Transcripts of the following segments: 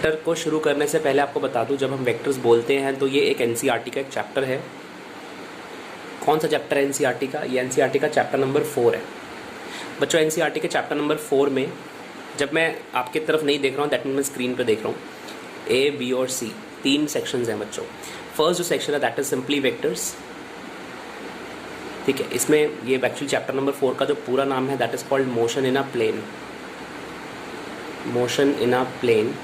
Vector को शुरू करने से पहले आपको बता दूं, जब हम वेक्टर्स बोलते हैं तो ये एक एनसीईआरटी का एक चैप्टर है। कौन सा चैप्टर है एनसीईआरटी का? ये एनसीईआरटी का चैप्टर नंबर 4 है बच्चों। एनसीईआरटी के चैप्टर नंबर 4 में, जब मैं आपकी तरफ नहीं देख रहा हूँ, दैट मीन मैं स्क्रीन पर देख रहा हूँ, ए, बी और सी 3 सेक्शंस हैं बच्चों। फर्स्ट जो सेक्शन है दैट इज सिंपली वेक्टर्स, ठीक है। इसमें ये एक्चुअली चैप्टर नंबर 4 का जो पूरा नाम है that is called motion in a plane, motion in a plane.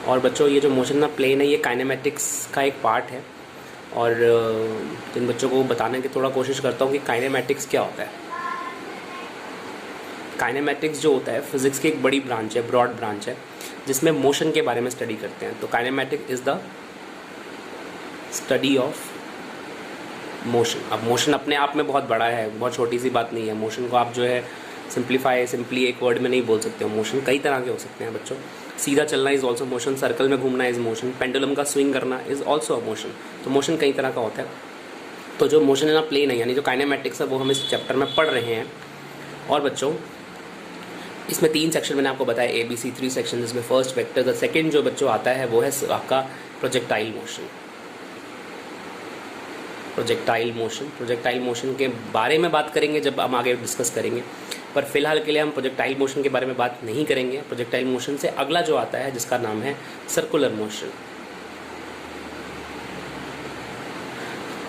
और बच्चों ये जो मोशन इन अ प्लेन है ये काइनेमेटिक्स का एक पार्ट है, और जिन बच्चों को बताने की थोड़ा कोशिश करता हूँ कि काइनेमेटिक्स क्या होता है। काइनेमेटिक्स जो होता है फिजिक्स की एक बड़ी ब्रांच है, ब्रॉड ब्रांच है, जिसमें मोशन के बारे में स्टडी करते हैं। तो kinematics is the study of motion. अब मोशन अपने आप में बहुत बड़ा है, बहुत छोटी सी बात नहीं है। मोशन को आप जो है सिंपली एक वर्ड में नहीं बोल सकते हो। मोशन कई तरह के हो सकते हैं बच्चों। सीधा चलना इज़ ऑल्सो मोशन, सर्कल में घूमना इज़ मोशन, पेंडुलम का स्विंग करना इज़ ऑल्सो अ मोशन। तो मोशन कई तरह का होता है। तो जो मोशन इन अ प्लेन है यानी जो काइनेमेटिक्स है वो हम इस चैप्टर में पढ़ रहे हैं। और बच्चों इसमें 3 सेक्शन मैंने आपको बताया, ABC 3 सेक्शन, जिसमें फर्स्ट वेक्टर, द सेकेंड जो बच्चों आता है वो है आपका प्रोजेक्टाइल मोशन। प्रोजेक्टाइल मोशन के बारे में बात करेंगे जब हम आगे डिस्कस करेंगे, पर फिलहाल के लिए हम प्रोजेक्टाइल मोशन के बारे में बात नहीं करेंगे। प्रोजेक्टाइल मोशन से अगला जो आता है जिसका नाम है सर्कुलर मोशन।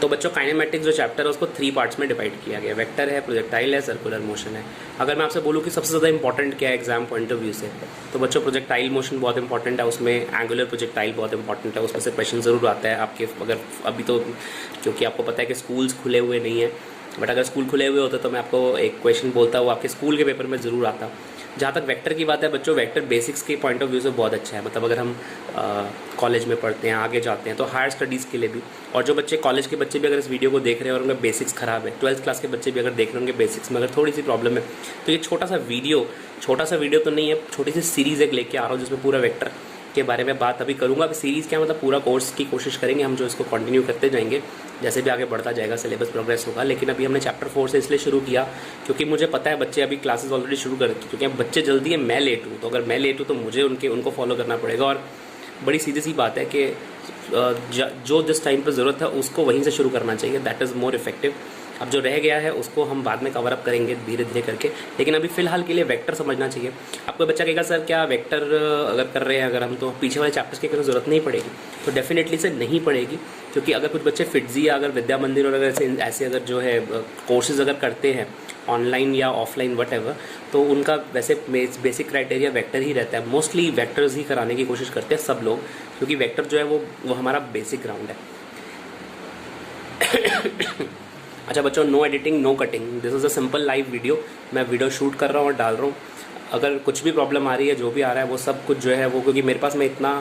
तो बच्चों काइनेमेटिक्स जो चैप्टर है उसको 3 पार्ट्स में डिवाइड किया गया, वेक्टर है, प्रोजेक्टाइल है, सर्कुलर मोशन है। अगर मैं आपसे बोलूँ कि सबसे ज़्यादा इंपॉर्टेंट क्या है एग्जाम पॉइंट ऑफ व्यू से, तो बच्चों प्रोजेक्टाइल मोशन बहुत इंपॉर्टेंट है, उसमें एंगुलर प्रोजेक्टाइल बहुत इंपॉर्टेंट है। उसमें से क्वेश्चन ज़रूर आता है आपके, अगर अभी तो क्योंकि आपको पता है कि स्कूल्स खुले हुए नहीं हैं, बट अगर स्कूल खुले हुए होते तो मैं आपको एक क्वेश्चन बोलता हूँ, आपके स्कूल के पेपर में ज़रूर आता। जहाँ तक वेक्टर की बात है बच्चों, वेक्टर बेसिक्स के पॉइंट ऑफ व्यू से बहुत अच्छा है। मतलब अगर हम कॉलेज में पढ़ते हैं, आगे जाते हैं, तो हायर स्टडीज़ के लिए भी, और जो बच्चे कॉलेज के बच्चे भी अगर इस वीडियो को देख रहे हैं और उनका बेसिक्स ख़राब है, 12th क्लास के बच्चे भी अगर देख रहे होंगे बेसिक्स में अगर थोड़ी सी प्रॉब्लम है, तो ये छोटा सा वीडियो तो नहीं है, छोटी सी सीरीज़ एक लेके आ रहा हूँ जिसमें पूरा वेक्टर के बारे में बात अभी करूँगा। सीरीज़ क्या मतलब पूरा कोर्स की कोशिश करेंगे हम, जो इसको कंटिन्यू करते जाएंगे जैसे भी आगे बढ़ता जाएगा, सिलेबस प्रोग्रेस होगा। लेकिन अभी हमने चैप्टर 4 से इसलिए शुरू किया क्योंकि मुझे पता है बच्चे अभी क्लासेस ऑलरेडी शुरू कर चुके हैं, बच्चे जल्दी है, मैं लेट हूँ। तो अगर मैं लेट हूँ तो मुझे उनको फॉलो करना पड़ेगा, और बड़ी सीधी सी बात है कि जो जिस टाइम पर ज़रूरत है उसको वहीं से शुरू करना चाहिए, दैट इज़ मोर इफेक्टिव। अब जो रह गया है उसको हम बाद में कवर अप करेंगे धीरे धीरे करके, लेकिन अभी फ़िलहाल के लिए वेक्टर समझना चाहिए। आपको बच्चा कहेगा सर क्या वेक्टर अगर कर रहे हैं अगर हम, तो पीछे वाले चैप्टर्स की ज़रूरत नहीं पड़ेगी? तो डेफिनेटली से नहीं पड़ेगी, क्योंकि अगर कुछ बच्चे फिटजी या अगर विद्या मंदिर और अगर ऐसे अगर जो है कोर्सेज अगर करते हैं ऑनलाइन या ऑफलाइन वटएवर, तो उनका वैसे बेसिक क्राइटेरिया वेक्टर ही रहता है। मोस्टली वेक्टर्स ही कराने की कोशिश करते हैं सब लोग, क्योंकि वेक्टर जो है वो हमारा बेसिक ग्राउंड है। अच्छा बच्चों, no editing no cutting, this is a simple live video. मैं वीडियो शूट कर रहा हूँ और डाल रहा हूँ। अगर कुछ भी प्रॉब्लम आ रही है, जो भी आ रहा है, वो सब कुछ जो है वो, क्योंकि मेरे पास में इतना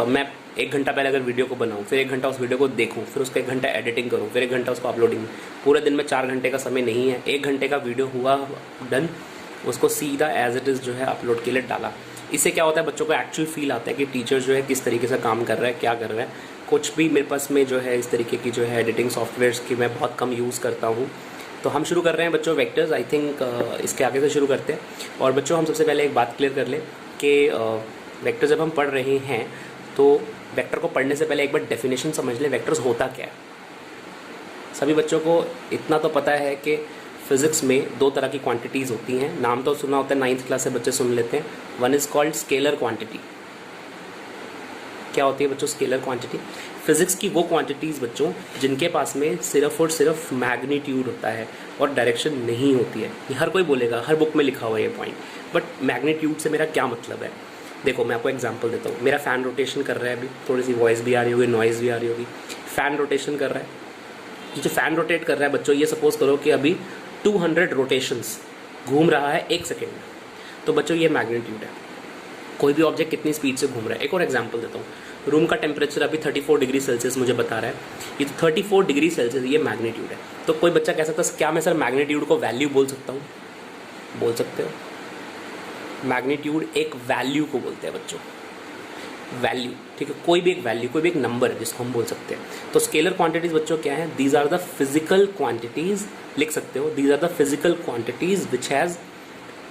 मैं 1 घंटा पहले अगर वीडियो को बनाऊँ, फिर 1 घंटा उस वीडियो को देखूँ, फिर उसका 1 घंटा एडिटिंग करूँ, फिर 1 घंटा उसको अपलोडिंग, पूरे दिन में 4 घंटे का समय नहीं है। 1 घंटे का वीडियो हुआ डन, उसको सीधा एज इट इज़ जो है अपलोड के लिए डाला। इससे क्या होता है, बच्चों को एक्चुअल फील आता है कि टीचर जो है किस तरीके से काम कर रहा है, क्या कर रहा है। कुछ भी मेरे पास में जो है इस तरीके की जो है एडिटिंग सॉफ्टवेयर्स की मैं बहुत कम यूज़ करता हूँ। तो हम शुरू कर रहे हैं बच्चों वेक्टर्स। आई थिंक इसके आगे से शुरू करते हैं। और बच्चों हम सबसे पहले एक बात क्लियर कर लें कि वेक्टर जब हम पढ़ रहे हैं तो वेक्टर को पढ़ने से पहले एक बार डेफिनेशन समझ लें, वेक्टर्स होता क्या है। सभी बच्चों को इतना तो पता है कि फिज़िक्स में 2 तरह की क्वांटिटीज़ होती हैं। नाम तो सुना होता है, 9th क्लास से बच्चे सुन लेते हैं। One is called scalar quantity. क्या होती है बच्चों स्केलर क्वांटिटी? फिजिक्स की वो क्वांटिटीज़ बच्चों जिनके पास में सिर्फ और सिर्फ मैग्नीट्यूड होता है और डायरेक्शन नहीं होती है। ये हर कोई बोलेगा, हर बुक में लिखा हुआ है ये पॉइंट, बट मैग्नीट्यूड से मेरा क्या मतलब है? देखो मैं आपको एग्जांपल देता हूँ। मेरा फ़ैन रोटेशन कर रहा है, अभी थोड़ी सी वॉइस भी आ रही होगी, नॉइज़ भी आ रही होगी। फ़ैन रोटेशन कर रहा है, ये जो फ़ैन रोटेट कर रहा है बच्चों, ये सपोज़ करो कि अभी 200 रोटेशंस घूम रहा है 1 सेकेंड में, तो बच्चों ये मैग्नीट्यूड है। कोई भी ऑब्जेक्ट कितनी स्पीड से घूम रहा है। एक और एग्जांपल देता हूँ। रूम का टेम्परेचर अभी 34 डिग्री सेल्सियस मुझे बता रहा है, ये तो 34 डिग्री सेल्सियस ये मैग्नीट्यूड है। तो कोई बच्चा कह सकता है क्या मैं सर मैग्नीट्यूड को वैल्यू बोल सकता हूँ? बोल सकते हो। मैग्नीट्यूड एक वैल्यू को बोलते हैं बच्चों, वैल्यू, ठीक है। कोई भी एक वैल्यू, कोई भी एक नंबर है जिसको हम बोल सकते हैं। तो स्केलर क्वांटिटीज़ बच्चों क्या है? These are the physical quantities, लिख सकते हो, these are the physical quantities which has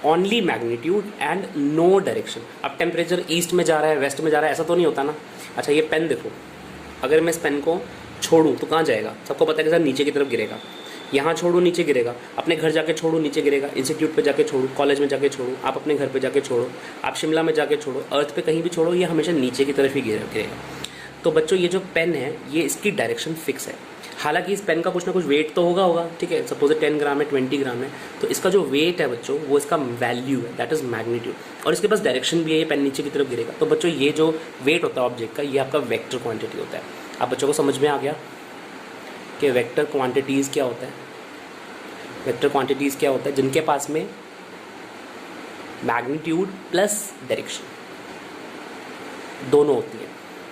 only magnitude and no direction. अब टेम्परेचर ईस्ट में जा रहा है, वेस्ट में जा रहा है, ऐसा तो नहीं होता ना। अच्छा ये पेन देखो, अगर मैं इस पेन को छोड़ूँ तो कहाँ जाएगा? सबको पता है कि सर नीचे की तरफ गिरेगा। यहाँ छोड़ो नीचे गिरेगा, अपने घर जाके छोड़ो नीचे गिरेगा, इंस्टीट्यूट पे जाके छोड़ो, कॉलेज में जाके छोड़ो, आप अपने घर पे जाके छोड़ो, आप शिमला में जाके छोड़ो, अर्थ पे कहीं भी छोड़ो, ये हमेशा नीचे की तरफ ही गिरेगा। तो बच्चों ये जो पेन है ये इसकी डायरेक्शन फिक्स है। हालांकि इस पेन का कुछ ना कुछ वेट तो होगा, ठीक है, सपोज 10 ग्राम है, 20 ग्राम है, तो इसका जो वेट है बच्चों वो इसका वैल्यू है, दैट इज मैग्नीट्यूड, और इसके पास डायरेक्शन भी है, ये पेन नीचे की तरफ गिरेगा। तो बच्चों ये जो वेट होता है ऑब्जेक्ट का, ये आपका वेक्टर क्वांटिटी होता है। आप बच्चों को समझ में आ गया कि वेक्टर क्वांटिटीज़ क्या होता है? वेक्टर क्वांटिटीज़ क्या होता है? जिनके पास में मैग्नीट्यूड प्लस डायरेक्शन दोनों होती है।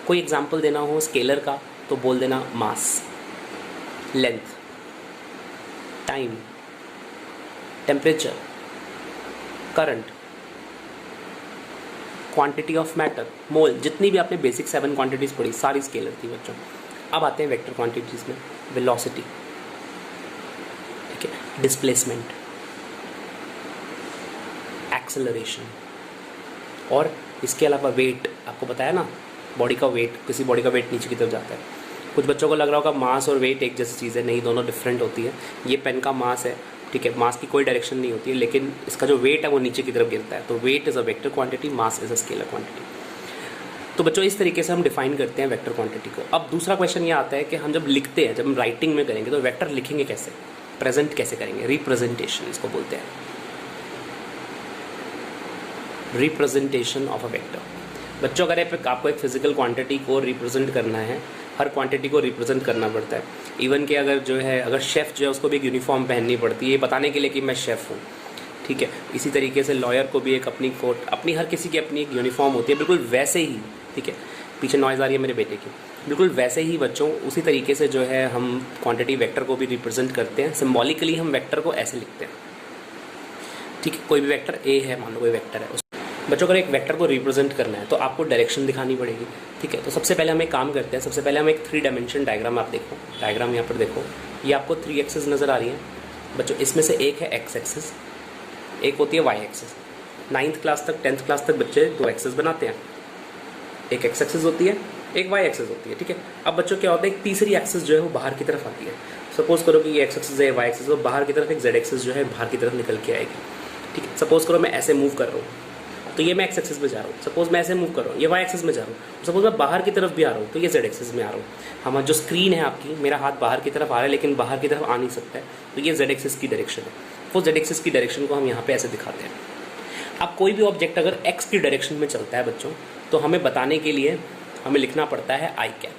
कोई एग्जांपल देना हो स्केलर का तो बोल देना mass, length, time, temperature, current, quantity of matter, mole, जितनी भी आपने बेसिक 7 क्वांटिटीज़ पढ़ी सारी स्केलर थी बच्चों। अब आते हैं वेक्टर क्वांटिटीज़ में, वेलोसिटी, ठीक है, डिस्प्लेसमेंट, एक्सेलरेशन, और इसके अलावा वेट। आपको बताया ना बॉडी का वेट, किसी बॉडी का वेट नीचे की तरफ जाता है। कुछ बच्चों को लग रहा होगा मास और वेट एक जैसी चीज़ है, नहीं, दोनों डिफरेंट होती है। ये पेन का मास है, ठीक है, मास की कोई डायरेक्शन नहीं होती है, लेकिन इसका जो वेट है वो नीचे की तरफ गिरता है। तो weight is a vector quantity, mass is a scalar quantity. तो बच्चों इस तरीके से हम डिफाइन करते हैं वेक्टर क्वांटिटी को। अब दूसरा क्वेश्चन ये आता है कि हम जब लिखते हैं, जब हम राइटिंग में करेंगे तो वेक्टर लिखेंगे कैसे, प्रेजेंट कैसे करेंगे? रिप्रेजेंटेशन इसको बोलते हैं, रिप्रेजेंटेशन ऑफ अ वेक्टर। बच्चों अगर आपको एक फिजिकल क्वांटिटी को रिप्रेजेंट करना है, हर क्वांटिटी को रिप्रेजेंट करना पड़ता है। इवन कि अगर जो है, अगर शेफ़ जो है उसको भी एक यूनिफॉर्म पहननी पड़ती है, ये बताने के लिए कि मैं शेफ़ हूँ, ठीक है। इसी तरीके से लॉयर को भी एक अपनी कोट, अपनी हर किसी की अपनी एक यूनिफॉर्म होती है, बिल्कुल वैसे ही, ठीक है। पीछे नॉइज़ आ रही है मेरे बेटे की। बिल्कुल वैसे ही बच्चों उसी तरीके से जो है हम क्वांटिटी वेक्टर को भी रिप्रेजेंट करते हैं। सिम्बॉलिकली हम वेक्टर को ऐसे लिखते हैं, ठीक है। कोई भी वेक्टर ए है, मान लो कोई वेक्टर है, बच्चों अगर एक वेक्टर को रिप्रेजेंट करना है तो आपको डायरेक्शन दिखानी पड़ेगी, ठीक है। तो सबसे पहले हम एक काम करते हैं, सबसे पहले हम एक 3 डायमेंशन डायग्राम, आप देखो डायग्राम यहाँ पर देखो, ये आपको 3 एक्सेस नज़र आ रही हैं बच्चों। इसमें से एक है एक्स एक्सेस, एक होती है वाई एक्सेस। 9th क्लास तक 10th क्लास तक बच्चे 2 एक्सेस बनाते हैं, एक एक्स एक्सेस होती है, एक वाई एक्सेस होती है, ठीक है। अब बच्चों क्या होता है, एक तीसरी एक्सेस जो है वो बाहर की तरफ आती है। सपोज करो कि ये एक्स एक्सेस है, वाई एक्सेस, वो बाहर की तरफ एक जेड एक्सेस जो है बाहर की तरफ निकल के आएगी, ठीक है। सपोज करो मैं ऐसे मूव कर रहा हूँ तो ये मैं एक्स एक्सिस में जा रहा हूँ, सपोज मैं ऐसे मूव कर रहा हूँ, ये वाई एक्सिस में जा रहा हूँ, सपोज मैं बाहर की तरफ भी आ रहा हूँ तो ये जेड एक्सिस में आ रहा हूँ। हमारा जो स्क्रीन है आपकी, मेरा हाथ बाहर की तरफ आ रहा है लेकिन बाहर की तरफ आ नहीं सकता है, तो ये जेड एक्सिस की डायरेक्शन है। वो जेड एक्सिस की डायरेक्शन को हम यहाँ पे ऐसे दिखाते हैं। अब कोई भी ऑब्जेक्ट अगर एक्स की डायरेक्शन में चलता है बच्चों, तो हमें बताने के लिए हमें लिखना पड़ता है आई कैप,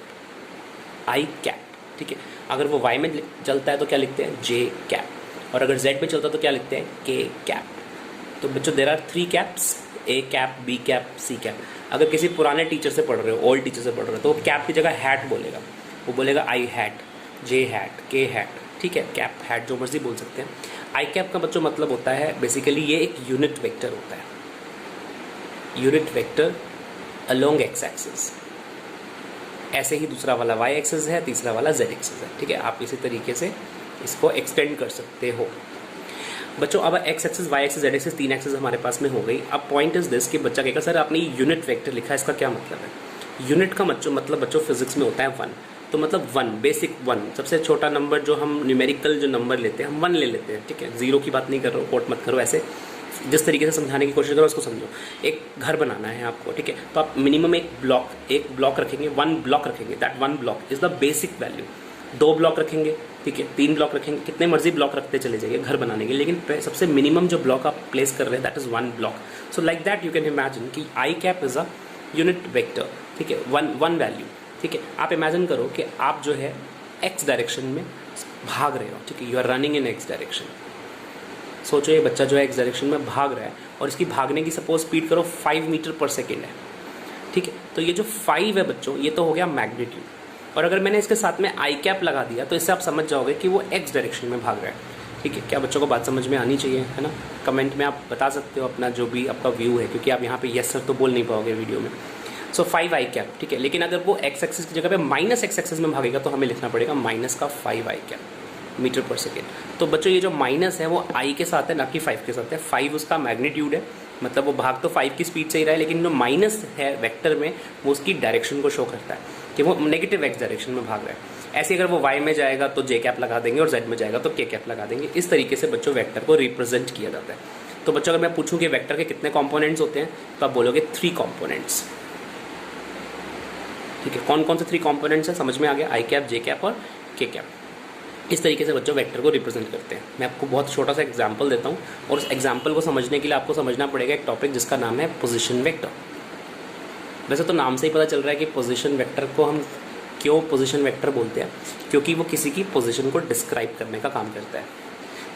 आई कैप, ठीक है। अगर वो वाई में चलता है तो क्या लिखते हैं, जे कैप, और अगर जेड में चलता है तो क्या लिखते हैं, के कैप। तो बच्चों there are 3 caps, A cap, B cap, C cap. अगर किसी पुराने टीचर से पढ़ रहे हो, ओल्ड टीचर से पढ़ रहे हो, तो वो कैप की जगह हैट बोलेगा, वो बोलेगा आई हैट, जे हैट, के हैट, ठीक है, कैप, हैट, जो मर्जी बोल सकते हैं। आई कैप का बच्चों मतलब होता है बेसिकली ये एक यूनिट वेक्टर होता है, unit vector along x axis. ऐसे ही दूसरा वाला वाई एक्सिस है, तीसरा वाला जेड एक्सिस है, ठीक है। आप इसी तरीके से इसको एक्सटेंड कर सकते हो बच्चों। अब x axis, y axis, z axis, 3 axis हमारे पास में हो गई। अब पॉइंट इज दिस कि बच्चा कहेगा सर आपने यूनिट वेक्टर लिखा है, इसका क्या मतलब है? यूनिट का मतलब बच्चों फिजिक्स में होता है 1। तो मतलब 1, बेसिक 1, सबसे छोटा नंबर जो हम न्यूमेरिकल जो नंबर लेते हैं हम 1 ले लेते हैं, ठीक है। 0 की बात नहीं कर रहा हूँ, कोट मत करो, ऐसे जिस तरीके से समझाने की कोशिश करो उसको समझो। एक घर बनाना है आपको, ठीक है, तो आप मिनिमम एक ब्लॉक रखेंगे, 1 ब्लॉक रखेंगे, that 1 block is the basic value. 2 block रखेंगे, ठीक है, 3 ब्लॉक रखेंगे, कितने मर्जी ब्लॉक रखते चले जाइए घर बनाने के, लेकिन सबसे मिनिमम जो ब्लॉक आप प्लेस कर रहे हैं that is 1 block. So like that you can imagine कि I cap is a unit vector, ठीक है, 1 वैल्यू, ठीक है। आप इमेजिन करो कि आप जो है एक्स डायरेक्शन में भाग रहे हो, ठीक है, you are running in x direction. सोचो ये बच्चा जो है एक्स डायरेक्शन में भाग रहा है और इसकी भागने की सपोज स्पीड करो 5 मीटर पर सेकेंड है, ठीक है। तो ये जो 5 है बच्चों, ये तो हो गया मैग्नीट्यूड, और अगर मैंने इसके साथ में आई कैप लगा दिया तो इससे आप समझ जाओगे कि वो एक्स डायरेक्शन में भाग रहा है, ठीक है। क्या बच्चों को बात समझ में आनी चाहिए, है ना? कमेंट में आप बता सकते हो अपना जो भी आपका व्यू है, क्योंकि आप यहाँ पे यस सर तो बोल नहीं पाओगे वीडियो में। सो 5 आई कैप, ठीक है। लेकिन अगर वो एक्स एक्सिस की जगह पे माइनस एक्स एक्सिस में भागेगा तो हमें लिखना पड़ेगा माइनस का 5 आई कैप, मीटर पर सेकेंड। तो बच्चों ये जो माइनस है वो आई के साथ है, ना कि 5 के साथ है। 5 उसका मैग्नीट्यूड है, मतलब वो भाग तो 5 की स्पीड से ही रहा है, लेकिन जो माइनस है वेक्टर में वो उसकी डायरेक्शन को शो करता है कि वो नेगेटिव एक्स डायरेक्शन में भाग रहा है। ऐसे अगर वो वाई में जाएगा तो जे कैप लगा देंगे और जेड में जाएगा तो के कैप लगा देंगे। इस तरीके से बच्चों वेक्टर को रिप्रेजेंट किया जाता है। तो बच्चों अगर मैं पूछूं कि वेक्टर के कितने कंपोनेंट्स होते हैं तो आप बोलोगे 3 कंपोनेंट्स। ठीक है, कौन कौन से 3 कंपोनेंट्स हैं समझ में आ गया? आई कैप, जे कैप और के कैप। इस तरीके से बच्चों वेक्टर को रिप्रेजेंट करते हैं। मैं आपको बहुत छोटा सा एग्जांपल देता हूँ और उस एग्जांपल को समझने के लिए आपको समझना पड़ेगा एक टॉपिक जिसका नाम है पोजीशन वेक्टर। वैसे तो नाम से ही पता चल रहा है कि पोजीशन वेक्टर को हम क्यों पोजीशन वेक्टर बोलते हैं, क्योंकि वो किसी की पोजीशन को डिस्क्राइब करने का काम करता है।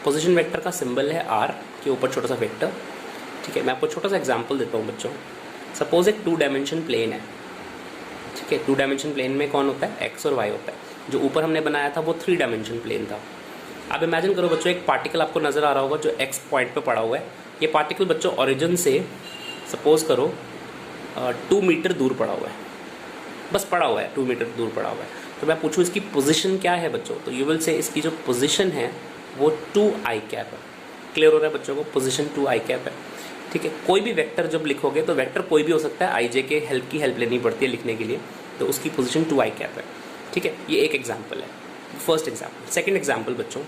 पोजीशन वेक्टर का सिंबल है आर के ऊपर छोटा सा वेक्टर। ठीक है, मैं आपको छोटा सा एग्जांपल देता हूँ बच्चों। सपोज एक 2 डायमेंशन प्लेन है। ठीक है, 2 डायमेंशन प्लेन में कौन होता है? एक्स और वाई होता है। जो ऊपर हमने बनाया था वो 3 डायमेंशन प्लेन था। अब इमेजिन करो बच्चों, एक पार्टिकल आपको नज़र आ रहा होगा जो एक्स पॉइंट पे पड़ा हुआ है। ये पार्टिकल बच्चों ओरिजिन से सपोज करो 2 मीटर दूर पड़ा हुआ है, बस पड़ा हुआ है, 2 मीटर दूर पड़ा हुआ है। तो मैं पूछूँ इसकी पोजीशन क्या है बच्चों, तो यू विल से इसकी जो पोजीशन है वो 2 आई कैप है। क्लियर हो रहा है बच्चों को? पोजीशन 2 आई कैप है। ठीक है, कोई भी वेक्टर जब लिखोगे तो वेक्टर कोई भी हो सकता है, आई जे के हेल्प लेनी पड़ती है लिखने के लिए, तो उसकी पोजीशन 2 आई कैप है। ठीक है, ये एक एग्जाम्पल है, फर्स्ट एग्जाम्पल। सेकेंड एग्जाम्पल बच्चों,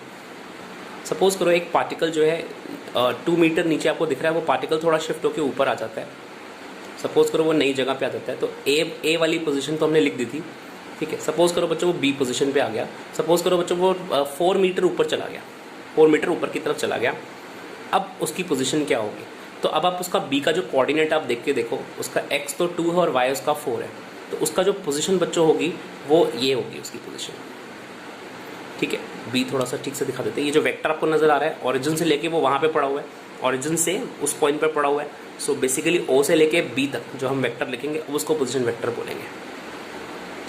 सपोज करो एक पार्टिकल जो है 2 मीटर नीचे आपको दिख रहा है, वो पार्टिकल थोड़ा शिफ्ट होकर ऊपर आ जाता है। सपोज करो वो नई जगह पे आ जाता है, तो ए वाली पोजीशन तो हमने लिख दी थी। ठीक है, सपोज करो बच्चों वो बी पोजीशन पे आ गया। सपोज करो बच्चों वो 4 मीटर ऊपर चला गया, 4 मीटर ऊपर की तरफ चला गया। अब उसकी पोजीशन क्या होगी? तो अब आप उसका बी का जो कोऑर्डिनेट आप देख के देखो, उसका एक्स तो 2 है और वाई उसका 4 है, तो उसका जो पोजीशन बच्चों होगी वो ये होगी उसकी पोजीशन। ठीक है, बी थोड़ा सा ठीक से दिखा देते हैं। ये जो वेक्टर आपको नजर आ रहा है ओरिजिन से लेके वो वहाँ पे पड़ा हुआ है, ओरिजिन से उस पॉइंट पे पड़ा हुआ है। सो बेसिकली ओ से लेके बी तक जो हम वेक्टर लिखेंगे उसको पोजीशन वेक्टर बोलेंगे।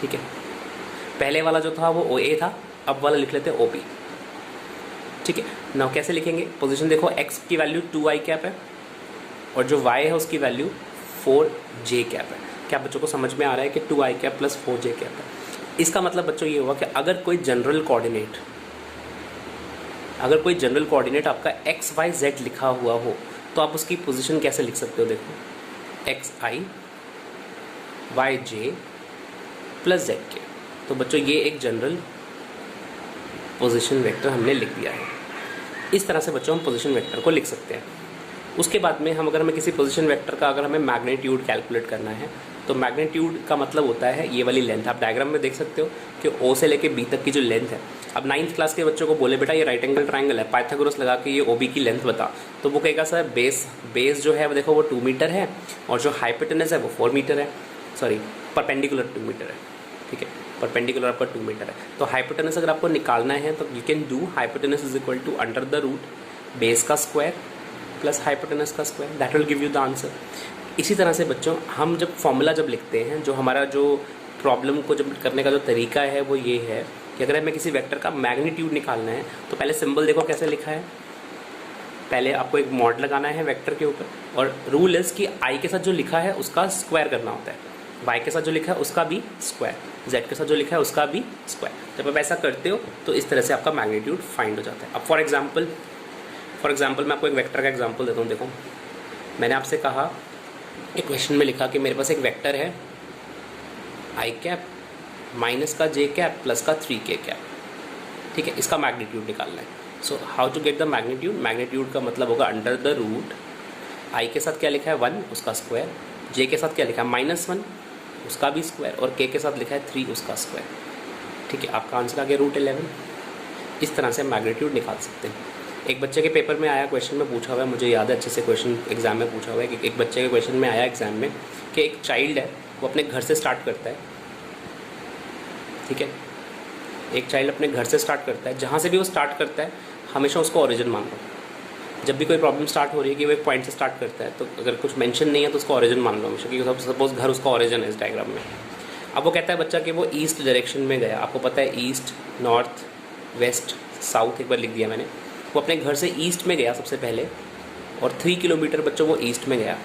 ठीक है, पहले वाला जो था वो ओ ए था, अब वाला लिख लेते हैं ओ बी। ठीक है, नाउ कैसे लिखेंगे? पोजीशन देखो, एक्स की वैल्यू 2 आई कैप है और जो y है उसकी वैल्यू 4 जे कैप है। क्या बच्चों को समझ में आ रहा है कि 2 आई कैप प्लस 4 जे कैप है? इसका मतलब बच्चों ये हुआ कि अगर कोई जनरल कोऑर्डिनेट आपका एक्स वाई जेड लिखा हुआ हो तो आप उसकी पोजीशन कैसे लिख सकते हो? देखो, एक्स आई वाई जे प्लस जेड के। तो बच्चों ये एक जनरल पोजीशन वेक्टर हमने लिख दिया है। इस तरह से बच्चों हम पोजीशन वेक्टर को लिख सकते हैं। उसके बाद में अगर हमें किसी पोजीशन वेक्टर का अगर हमें मैग्नीट्यूड कैलकुलेट करना है तो मैग्नीट्यूड का मतलब होता है ये वाली लेंथ। आप डायग्राम में देख सकते हो कि ओ से लेके बी तक की जो लेंथ है। अब 9th क्लास के बच्चों को बोले बेटा ये राइट एंगल ट्राइंगल है, पाइथागोरस लगा के ये ओ बी की लेंथ बता, तो वो कहेगा सर बेस जो है वो देखो वो 2 मीटर है और जो हाइपोटेनस है वो 4 मीटर है, सॉरी परपेंडिकुलर 2 मीटर है। ठीक है, परपेंडिकुलर आपका 2 मीटर है। तो हाइपोटेनस अगर आपको निकालना है तो you can do hypotenuse is equal to under the root base का स्क्वायर प्लस हाइपोटेनस का square, that will give you the answer. इसी तरह से बच्चों हम जब फॉर्मूला जब लिखते हैं, जो हमारा जो प्रॉब्लम को जब करने का जो तरीका है वो ये है कि अगर हमें किसी वेक्टर का मैग्नीट्यूड निकालना है तो पहले सिंबल देखो कैसे लिखा है। पहले आपको एक मॉड लगाना है वेक्टर के ऊपर और रूल इज कि आई के साथ जो लिखा है उसका स्क्वायर करना होता है, वाई के साथ जो लिखा है उसका भी स्क्वायर, जेड के साथ जो लिखा है उसका भी स्क्वायर। जब आप ऐसा करते हो तो इस तरह से आपका मैग्नीट्यूड फाइंड हो जाता है। अब फॉर एग्जाम्पल मैं आपको एक वेक्टर का एग्जाम्पल देता हूँ। देखो, मैंने आपसे कहा एक क्वेश्चन में लिखा कि मेरे पास एक वेक्टर है आई कैप माइनस का जे कैप प्लस का 3k कैप। ठीक है, इसका मैग्नीट्यूड निकालना है। So how to get the magnitude? Magnitude का मतलब होगा अंडर द रूट आई के साथ क्या लिखा है 1 उसका स्क्वायर, जे के साथ क्या लिखा है -1 उसका भी स्क्वायर और के साथ लिखा है 3 उसका स्क्वायर। ठीक है, आपका आंसर आ गया √11। इस तरह से मैग्नीट्यूड निकाल सकते हैं। एक बच्चे के पेपर में आया, क्वेश्चन में पूछा हुआ है, मुझे याद है अच्छे से, क्वेश्चन एग्जाम में पूछा हुआ है कि एक बच्चे के क्वेश्चन में आया एग्जाम में कि एक चाइल्ड है वो अपने घर से स्टार्ट करता है। ठीक है, एक चाइल्ड अपने घर से स्टार्ट करता है, जहाँ से भी वो स्टार्ट करता है हमेशा उसको ओरिजिन मान लो। जब भी कोई प्रॉब्लम स्टार्ट हो रही है कि वो एक पॉइंट से स्टार्ट करता है तो अगर कुछ मेंशन नहीं है तो उसको ओरिजिन मान लो हमेशा, क्योंकि सपोज घर उसका ओरिजिन है इस डायग्राम में। अब वो कहता है बच्चा कि वो ईस्ट डायरेक्शन में गया, आपको पता है ईस्ट, नॉर्थ, वेस्ट, साउथ एक बार लिख दिया मैंने। वो अपने घर से ईस्ट में गया सबसे पहले और 3 किलोमीटर बच्चों वो ईस्ट में गया,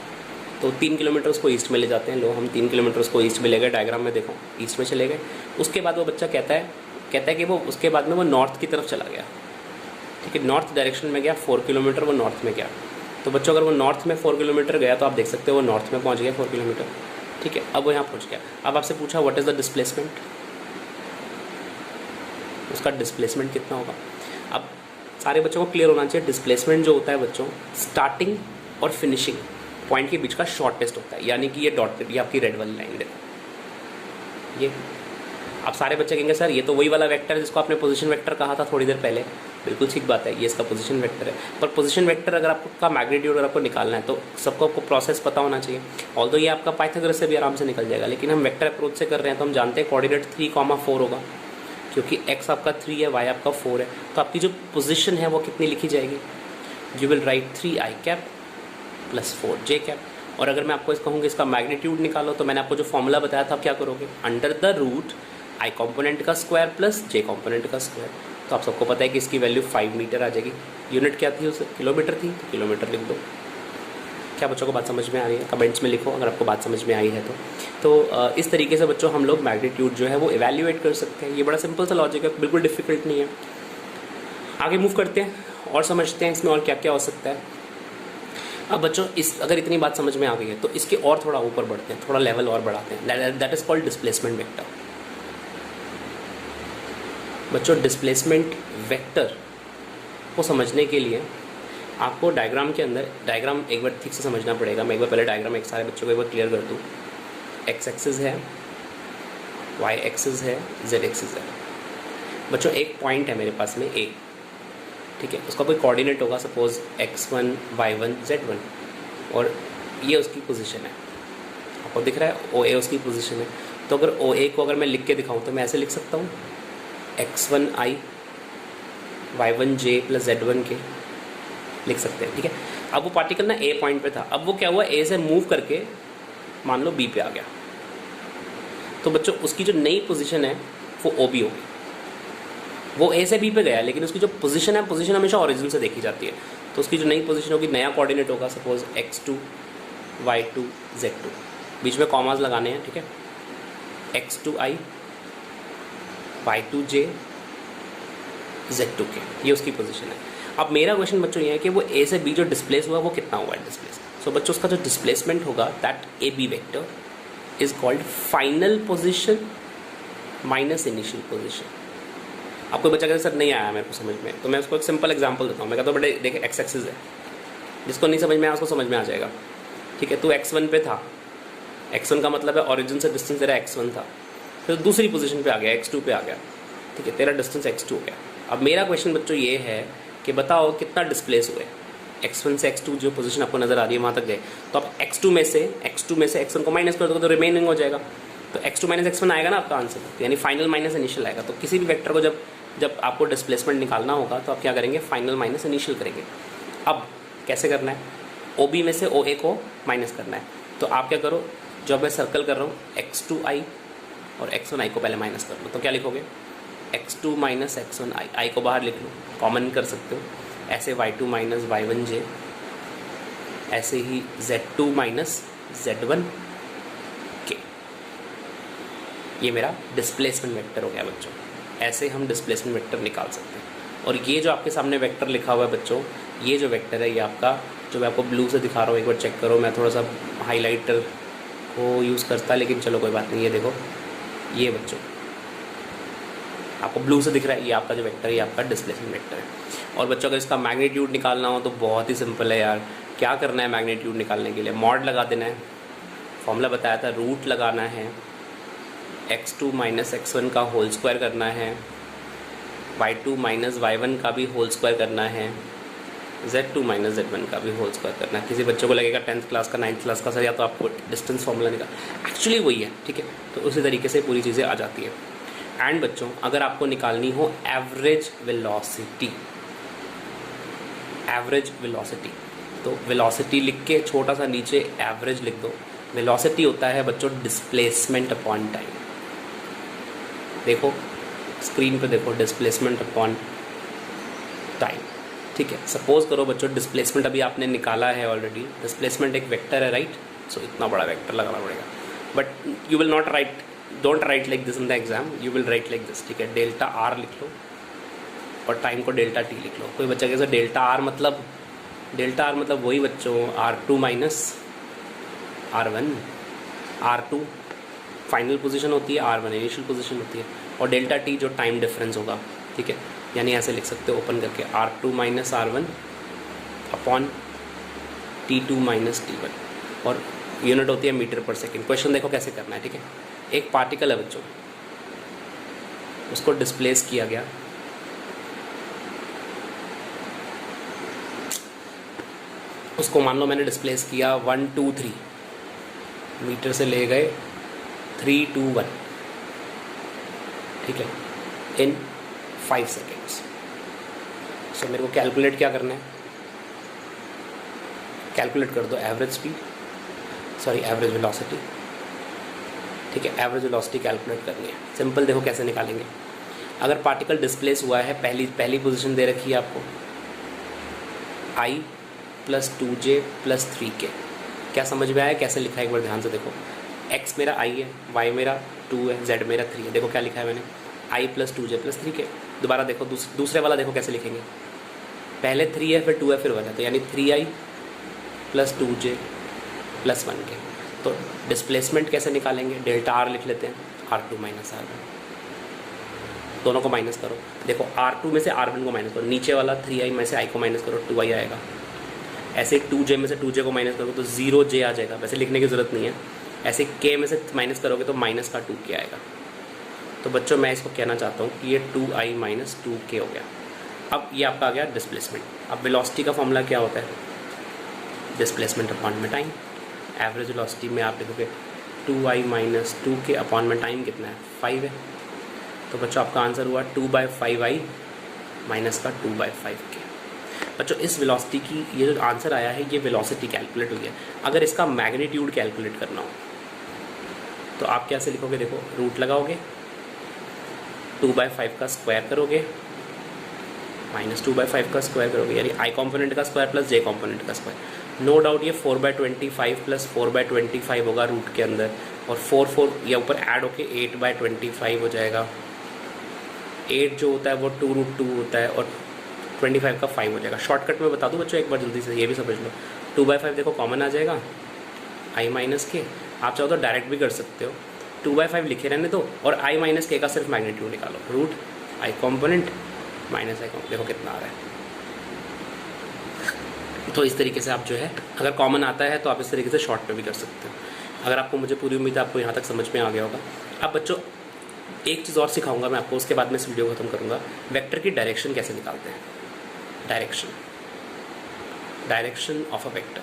तो 3 किलोमीटर उसको ईस्ट में ले जाते हैं। लो हम 3 किलोमीटर उसको ईस्ट में ले गए, डायग्राम में देखो ईस्ट में चले गए। उसके बाद वो बच्चा कहता है कहता है कि वो उसके बाद में वो नॉर्थ की तरफ चला गया, ठीक है, नॉर्थ डायरेक्शन में गया, 4 किलोमीटर वो नॉर्थ में गया। तो बच्चों अगर वो नॉर्थ में 4 किलोमीटर गया तो आप देख सकते हो वो नॉर्थ में पहुंच गया 4 किलोमीटर, ठीक है। अब वो यहाँ पहुंच गया। अब आपसे पूछा व्हाट इज़ द डिस्प्लेसमेंट, उसका डिस्प्लेसमेंट कितना होगा। अब सारे बच्चों को क्लियर होना चाहिए, डिस्प्लेसमेंट जो होता है बच्चों स्टार्टिंग और फिनिशिंग पॉइंट के बीच का शॉर्टेस्ट होता है, यानी कि ये डॉटेड, ये आपकी रेड वाली लाइन देखो ये। अब सारे बच्चे कहेंगे सर ये तो वही वाला वेक्टर है जिसको आपने पोजीशन वेक्टर कहा था थोड़ी देर पहले। बिल्कुल ठीक बात है, ये इसका पोजीशन वेक्टर है। पर पोजीशन वेक्टर अगर आपका मैग्नीट्यूड अगर आपको निकालना है तो सबको आपको प्रोसेस पता होना चाहिए। ऑल्दो ये आपका पाइथागोरस से भी आराम से निकल जाएगा, लेकिन हम वेक्टर अप्रोच से कर रहे हैं तो हम जानते हैं कोऑर्डिनेट 3,4 होगा, क्योंकि x आपका 3 है, y आपका 4 है। तो आपकी जो पोजीशन है वो कितनी लिखी जाएगी, you will write 3i cap plus 4j cap. और अगर मैं आपको कहूँगी इसका मैग्नीट्यूड निकालो तो मैंने आपको जो फॉर्मूला बताया था आप क्या करोगे, under the root i component का स्क्वायर प्लस j कॉम्पोनेंट का स्क्वायर। तो आप सबको पता है कि इसकी वैल्यू 5 मीटर आ जाएगी। यूनिट क्या थी उसे, किलोमीटर थी, तो किलोमीटर लिख दो। क्या बच्चों को बात समझ में आ रही है, कमेंट्स में लिखो अगर आपको बात समझ में आई है तो इस तरीके से बच्चों हम लोग मैग्नीट्यूड जो है वो इवैल्यूएट कर सकते हैं। ये बड़ा सिंपल सा लॉजिक है, बिल्कुल डिफिकल्ट नहीं है। आगे मूव करते हैं और समझते हैं इसमें और क्या क्या हो सकता है। अब बच्चों अगर इतनी बात समझ में आ गई है तो इसके और थोड़ा ऊपर बढ़ते हैं, थोड़ा लेवल और बढ़ाते हैं। That is called displacement vector. बच्चों डिस्प्लेसमेंट वेक्टर को समझने के लिए आपको डायग्राम के अंदर, डायग्राम एक बार ठीक से समझना पड़ेगा। मैं एक बार पहले डायग्राम एक सारे बच्चों को एक बार क्लियर कर दूँ। एक्स एक्सिस है, वाई एक्सिस है, जेड एक्सिस है। बच्चों एक पॉइंट है मेरे पास में ए, ठीक है, उसका कोई कोऑर्डिनेट होगा, सपोज x1 y1 z1, और ये उसकी पोजीशन है। आपको दिख रहा है ओ ए उसकी पोजीशन है। तो अगर ओ ए को अगर मैं लिख के दिखाऊँ तो मैं ऐसे लिख सकता हूँ x1i y1j प्लस z1 के लिख सकते हैं, ठीक है। अब वो पार्टिकल ना ए पॉइंट पे था, अब वो क्या हुआ, ए से मूव करके मान लो बी पे आ गया। तो बच्चों उसकी जो नई पोजीशन है वो ओ बी होगी। वो ए से बी पे गया लेकिन उसकी जो पोजीशन है, पोजीशन हमेशा ओरिजिन से देखी जाती है। तो उसकी जो नई पोजीशन होगी, नया कोऑर्डिनेट होगा, सपोज x2 y2 z2, बीच में कॉमास लगाने हैं, ठीक है। x2i y2j z2k, ये उसकी पोजीशन है। अब मेरा क्वेश्चन बच्चों ये है कि वो ए से बी जो डिस्प्लेस हुआ वो कितना हुआ है डिस्प्लेस। सो बच्चों उसका जो डिस्प्लेसमेंट होगा that A B vector is called final position minus initial position. आपको बच्चा कहते सर नहीं आया मेरे को समझ में, तो मैं उसको एक सिंपल एग्जांपल देता हूँ। मैं कहता हूँ बेटे देख एक्स एक्सिस है, जिसको नहीं समझ में आया उसको समझ में आ जाएगा, ठीक है। तू x1 पे था, x1 का मतलब है ओरिजिन से डिस्टेंस तेरा x1 था, फिर दूसरी पोजीशन पे आ गया, x2 पे आ गया, ठीक है, तेरा डिस्टेंस x2 हो गया। अब मेरा क्वेश्चन बच्चों ये है कि बताओ कितना डिस्प्लेस हुए, x1 से x2 जो पोजीशन आपको नज़र आ रही है वहाँ तक गए। तो आप x2 में से x1 को माइनस कर दोगे तो रिमेनिंग हो जाएगा। तो x2 माइनस x1 आएगा ना आपका आंसर, तो यानी फाइनल माइनस इनिशियल आएगा। तो किसी भी वेक्टर को जब आपको डिस्प्लेसमेंट निकालना होगा तो आप क्या करेंगे, फाइनल माइनस इनिशियल करेंगे। अब कैसे करना है, ओ बी में से ओ ए को माइनस करना है। तो आप क्या करो, जब मैं सर्कल कर रहा हूँ x2i और x1i को पहले माइनस कर लो, तो क्या लिखोगे, x2 माइनस x1i, आई को बाहर लिख लो, कॉमन कर सकते हो। ऐसे y2 माइनस y1j, ऐसे ही z2 माइनस z1k। ये मेरा डिस्प्लेसमेंट वेक्टर हो गया बच्चों। ऐसे हम डिस्प्लेसमेंट वेक्टर निकाल सकते हैं। और ये जो आपके सामने वेक्टर लिखा हुआ है बच्चों, ये जो वेक्टर है ये आपका, जो मैं आपको ब्लू से दिखा रहा हूँ, एक बार चेक करो। मैं थोड़ा सा हाईलाइटर को यूज़ करता, लेकिन चलो कोई बात नहीं। ये देखो, ये बच्चों आपको ब्लू से दिख रहा है, ये आपका जो वेक्टर है ये आपका डिस्प्लेसमेंट वेक्टर है। और बच्चों अगर इसका मैग्नीट्यूड निकालना हो तो बहुत ही सिंपल है यार। क्या करना है मैग्नीट्यूड निकालने के लिए, मॉड लगा देना है। फॉर्मूला बताया था, रूट लगाना है, x2 माइनस x1 का होल स्क्वायर करना है, y2 माइनस y1 का भी होल स्क्वायर करना है, z2 माइनस z1 का भी होल स्क्वायर करना है। किसी बच्चों को लगेगा 10th क्लास का 9th क्लास का सर, या तो आपको डिस्टेंस फॉर्मूला निकाल, एक्चुअली वही है, ठीक है। तो उसी तरीके से पूरी चीज़ें आ जाती है। एंड बच्चों अगर आपको निकालनी हो एवरेज वेलोसिटी, तो वेलोसिटी लिख के छोटा सा नीचे एवरेज लिख दो। वेलोसिटी होता है बच्चों डिस्प्लेसमेंट अपॉन टाइम। देखो स्क्रीन पे देखो, डिस्प्लेसमेंट अपॉन टाइम, ठीक है। सपोज करो बच्चों डिस्प्लेसमेंट अभी आपने निकाला है ऑलरेडी। डिस्प्लेसमेंट एक वेक्टर है, राइट। सो इतना बड़ा वेक्टर लगाना पड़ेगा, but you will not right don't write like this in the exam, you will write like this, ठीक है। डेल्टा आर लिख लो और टाइम को डेल्टा टी लिख लो। कोई बच्चा कैसे डेल्टा आर मतलब वही बच्चों R2 minus R1, R2 final position होती है, R1 इनिशियल पोजीशन होती है, और डेल्टा टी जो टाइम डिफरेंस होगा, ठीक है। यानी ऐसे लिख सकते हो ओपन करके R2 minus R1 upon T2 minus T1, और यूनिट होती है मीटर पर सेकेंड। क्वेश्चन देखो कैसे करना है, ठीक है। एक पार्टिकल है बच्चों, उसको डिस्प्लेस किया गया, उसको मान लो मैंने डिस्प्लेस किया 1 2 3 मीटर से ले गए 3 2 1, ठीक है, इन 5 सेकेंड्स। सो मेरे को कैलकुलेट क्या करना है, कैलकुलेट कर दो average speed, sorry average velocity, ठीक है। एवरेज वेलोसिटी कैलकुलेट करनी है, सिंपल। देखो कैसे निकालेंगे। अगर पार्टिकल डिस्प्लेस हुआ है, पहली पोजीशन दे रखी है आपको I + 2j + 3k, क्या समझ में आया कैसे लिखा है एक बार ध्यान से देखो। x मेरा I है, y मेरा 2 है, z मेरा 3 है। देखो क्या लिखा है मैंने, I + 2j + 3k। दोबारा देखो दूसरे वाला देखो कैसे लिखेंगे, पहले 3 है फिर 2 है फिर 1 है, तो यानी 3i + 2j + 1k। तो डिस्प्लेसमेंट कैसे निकालेंगे, डेल्टा आर लिख लेते हैं, R2 माइनस R1, दोनों को माइनस करो। देखो R2 में से R1 को माइनस करो, नीचे वाला 3i में से i को माइनस करो, 2i आएगा। ऐसे 2j में से 2j को माइनस करोगे तो 0j आ जाएगा, वैसे लिखने की ज़रूरत नहीं है। ऐसे k में से माइनस करोगे तो माइनस का 2k आएगा। तो बच्चों मैं इसको कहना चाहता हूँ कि ये 2i - 2k हो गया। अब ये आपका आ गया डिस्प्लेसमेंट। अब वेलोसिटी का फॉर्मूला क्या होता है, डिस्प्लेसमेंट अपॉन में टाइम। एवरेज वेलोसिटी में आप लिखोगे 2i - 2k अपॉन में टाइम कितना है, 5 है। तो बच्चों आपका आंसर हुआ 2/5i माइनस का 2/5k। बच्चों इस वेलोसिटी की ये जो आंसर आया है, ये वेलोसिटी कैलकुलेट हुई है। अगर इसका मैग्नीट्यूड कैलकुलेट करना हो तो आप कैसे लिखोगे, देखो रूट लगाओगे, 2/5 का स्क्वायर करोगे माइनस 2/5 का स्क्वायर करोगे, यानी i कॉम्पोनेंट का स्क्वायर प्लस j कॉम्पोनेंट का स्क्वायर। नो डाउट ये 4/25 + 4/25 होगा रूट के अंदर, और 4 या ऊपर ऐड होके 8/25 हो जाएगा। 8 जो होता है वो 2√2 होता है, और 25 का 5 हो जाएगा। शॉर्टकट में बता दूं बच्चों एक बार जल्दी से, ये भी समझ लो। 2/5 देखो कॉमन आ जाएगा, i - k। आप चाहो तो डायरेक्ट भी कर सकते हो, 2/5 लिखे रहने दो और i - k का सिर्फ मैग्नीट्यूड निकालो, root i component minus i component, देखो कितना आ रहा है। तो इस तरीके से आप जो है, अगर कॉमन आता है तो आप इस तरीके से शॉर्ट में भी कर सकते हो। अगर आपको, मुझे पूरी उम्मीद है आपको यहाँ तक समझ में आ गया होगा। अब बच्चों एक चीज़ और सिखाऊंगा मैं आपको, उसके बाद मैं इस वीडियो खत्म करूँगा। वेक्टर की डायरेक्शन कैसे निकालते हैं, डायरेक्शन ऑफ अ वेक्टर।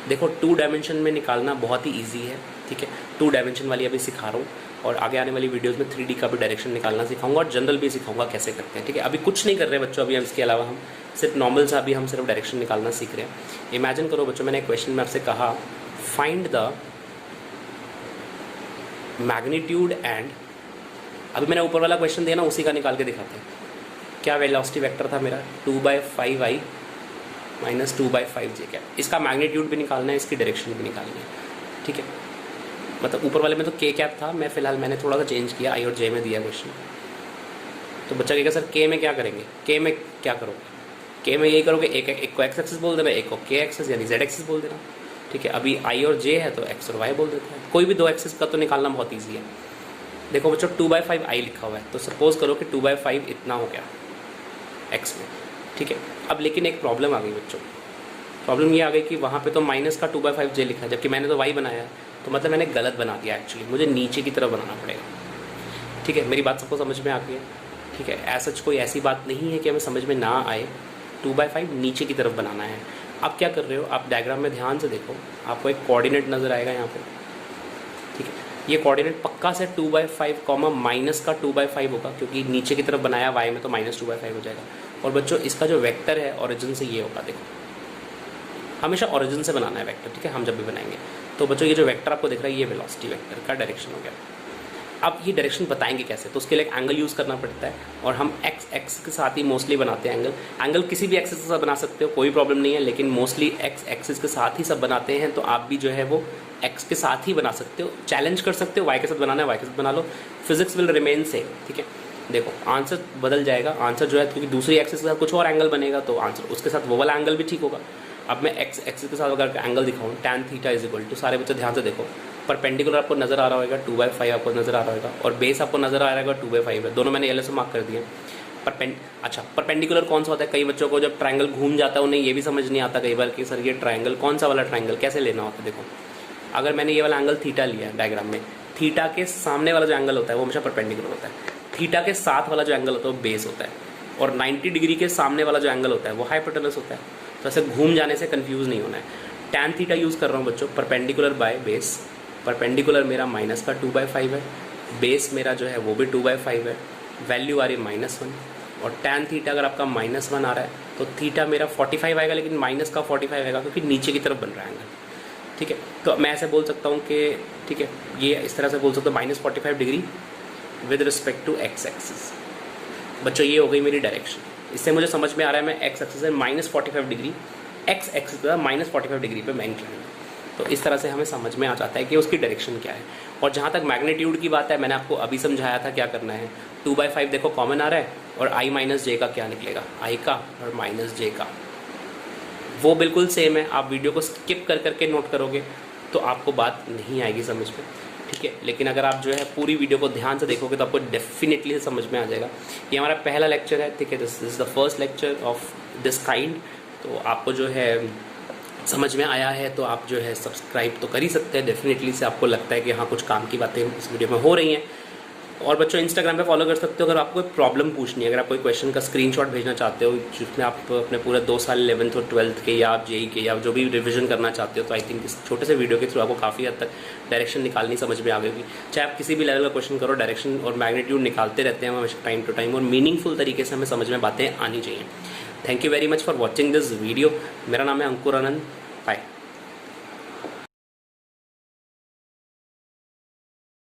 देखो 2 डायमेंशन में निकालना बहुत ही इजी है, ठीक है। 2 डायमेंशन वाली अभी सिखा रहा हूँ, और आगे आने वाली वीडियोस में 3D का भी डायरेक्शन निकालना सिखाऊंगा, और जनरल भी सिखाऊंगा कैसे करते हैं, ठीक है। अभी कुछ नहीं कर रहे बच्चों, अभी इसके अलावा हम सिर्फ नॉर्मल सा अभी हम सिर्फ डायरेक्शन निकालना सीख रहे हैं। इमेजिन करो बच्चों, मैंने एक क्वेश्चन में आपसे कहा फाइंड द मैग्नीट्यूड एंड, अभी मैंने ऊपर वाला क्वेश्चन दिया ना, उसी का निकाल के दिखाते हैं। क्या वेलोसिटी वेक्टर था मेरा, 2/5i - 2/5j। क्या इसका मैग्नीट्यूड भी निकालना है, इसकी डायरेक्शन भी निकालनी है, ठीक है। मतलब ऊपर वाले में तो k कैप था, मैं फिलहाल मैंने थोड़ा सा चेंज किया, i और j में दिया क्वेश्चन। तो बच्चा कहेगा सर k में क्या करेंगे, k में क्या करोगे, k में यही करोगे, एक को x एक्सिस बोल देना, एक को k एक्सिस यानी z एक्सिस बोल देना, ठीक है। अभी i और j है तो x और y बोल देते हैं, कोई भी 2 एक्सिस का तो निकालना बहुत ईजी है। देखो बच्चों 2/5i लिखा हुआ है, तो सपोज करो कि 2/5 इतना हो गया x में, ठीक है। अब लेकिन एक प्रॉब्लम आ गई बच्चों, प्रॉब्लम ये आ गई कि वहाँ पे तो माइनस का 2/5j लिखा है, जबकि मैंने तो y बनाया है, तो मतलब मैंने गलत बना दिया एक्चुअली, मुझे नीचे की तरफ बनाना पड़ेगा, ठीक है। मेरी बात सबको समझ में आ गई है, ठीक है। ऐसा कोई ऐसी बात नहीं है कि हमें समझ में ना आए, 2/5 नीचे की तरफ बनाना है। आप क्या कर रहे हो, आप डायग्राम में ध्यान से देखो, आपको एक कोऑर्डिनेट नज़र आएगा यहाँ पे, ठीक है। ये कोऑर्डिनेट पक्का से 2/5 कॉमा माइनस का 2/5 होगा, क्योंकि नीचे की तरफ बनाया y में तो -2/5 हो जाएगा। और बच्चों इसका जो वेक्टर है ओरिजिन से ये होगा, देखो हमेशा ओरिजिन से बनाना है वेक्टर, ठीक है, हम जब भी बनाएंगे। तो बच्चों ये जो वेक्टर आपको दिख रहा है, ये वेलोसिटी वेक्टर का डायरेक्शन हो गया। अब ये डायरेक्शन बताएंगे कैसे, तो उसके लिए एक एंगल यूज़ करना पड़ता है और हम एक्स के साथ ही मोस्टली बनाते हैं एंगल किसी भी एक्सिस के साथ बना सकते हो, कोई प्रॉब्लम नहीं है, लेकिन मोस्टली एक्स एक्सिस के साथ ही सब बनाते हैं। तो आप भी जो है वो एक्स के साथ ही बना सकते हो, चैलेंज कर सकते हो, वाई के साथ बनाना है वाई के साथ बना लो, फिजिक्स विल रिमेन सेम। ठीक है, देखो आंसर बदल जाएगा, आंसर जो है क्योंकि दूसरी एक्सिस के साथ कुछ और एंगल बनेगा तो आंसर उसके साथ वो वाला एंगल भी ठीक होगा। अब मैं एक्स एक्सिस के साथ अगर एंगल दिखाऊँ tan theta is equal to, सारे बच्चे ध्यान से देखो, परपेंडिकुलर आपको नजर आ रहा होगा 2/5 आपको नजर आ रहा होगा और बेस आपको नजर आ रहा होगा 2/5 है, दोनों मैंने येलो से मार्क कर दिए। अच्छा परपेंडिकुलर कौन सा होता है, कई बच्चों को जब ट्रायंगल घूम जाता है उन्हें ये भी समझ नहीं आता कई बार कि सर ये ट्रायंगल कौन सा वाला ट्रायंगल कैसे लेना होता है। देखो अगर मैंने ये वाला एंगल थीटा लिया है डायग्राम में, थीटा के सामने वाला जो एंगल होता है वो हमेशा परपेंडिकुलर होता है, थीटा के साथ वाला जो एंगल होता है वो बेस होता है और 90 डिग्री के सामने वाला जो एंगल होता है वो हाइपोटेनस होता है। तो ऐसे घूम जाने से कंफ्यूज नहीं होना है। tan थीटा यूज़ कर रहा हूँ बच्चों, परपेंडिकुलर बाय बेस, परपेंडिकुलर मेरा माइनस का 2/5 है, बेस मेरा जो है वो भी 2/5 है, वैल्यू आ रही है -1 और tan थीटा अगर आपका -1 आ रहा है तो थीटा मेरा 45 आएगा, लेकिन माइनस का 45 आएगा क्योंकि नीचे की तरफ बन रहा है एंगल। ठीक है, तो मैं ऐसे बोल सकता हूँ कि ठीक है ये इस तरह से बोल सकता हूँ -45 degree with respect to x axis. बच्चों ये हो गई मेरी डायरेक्शन, इससे मुझे समझ में आ रहा है मैं एक्स एक्सिस से -45 डिग्री, एक्स एक्सिस पर -45 डिग्री पे मैं इंक्लाइन हूँ। तो इस तरह से हमें समझ में आ जाता है कि उसकी डायरेक्शन क्या है। और जहाँ तक मैग्नीट्यूड की बात है मैंने आपको अभी समझाया था क्या करना है, 2/5 देखो कॉमन आ रहा है और i - j का क्या निकलेगा, i का और -j का वो बिल्कुल सेम है। आप वीडियो को स्किप कर करके नोट करोगे तो आपको बात नहीं आएगी समझ में। ठीक है, लेकिन अगर आप जो है पूरी वीडियो को ध्यान से देखोगे तो आपको डेफिनेटली समझ में आ जाएगा। ये हमारा पहला लेक्चर है, ठीक है, this is the first lecture of this kind. तो आपको जो है समझ में आया है तो आप जो है सब्सक्राइब तो कर ही सकते हैं डेफिनेटली, से आपको लगता है कि हाँ कुछ काम की बातें इस वीडियो में हो रही हैं। और बच्चों इंस्टाग्राम पे फॉलो कर सकते हो अगर आपको कोई प्रॉब्लम पूछनी है, अगर आप कोई क्वेश्चन का स्क्रीनशॉट भेजना चाहते हो जिसमें आप अपने पूरे 2 साल 11th और 12th के या आप जेई के या जो भी रिवीजन करना चाहते हो, तो आई थिंक इस छोटे से वीडियो के थ्रू आपको काफ़ी हद तक डायरेक्शन निकालनी समझ में आ गई। चाहे आप किसी भी लेवल का क्वेश्चन करो, डायरेक्शन और मैग्नीट्यूड निकालते रहते हैं हमेशा टाइम टू टाइम और मीनिंगफुल तरीके से हमें समझ में बातें आनी चाहिए। Thank you very much for watching this video. मेरा नाम है अंकुर आनंद।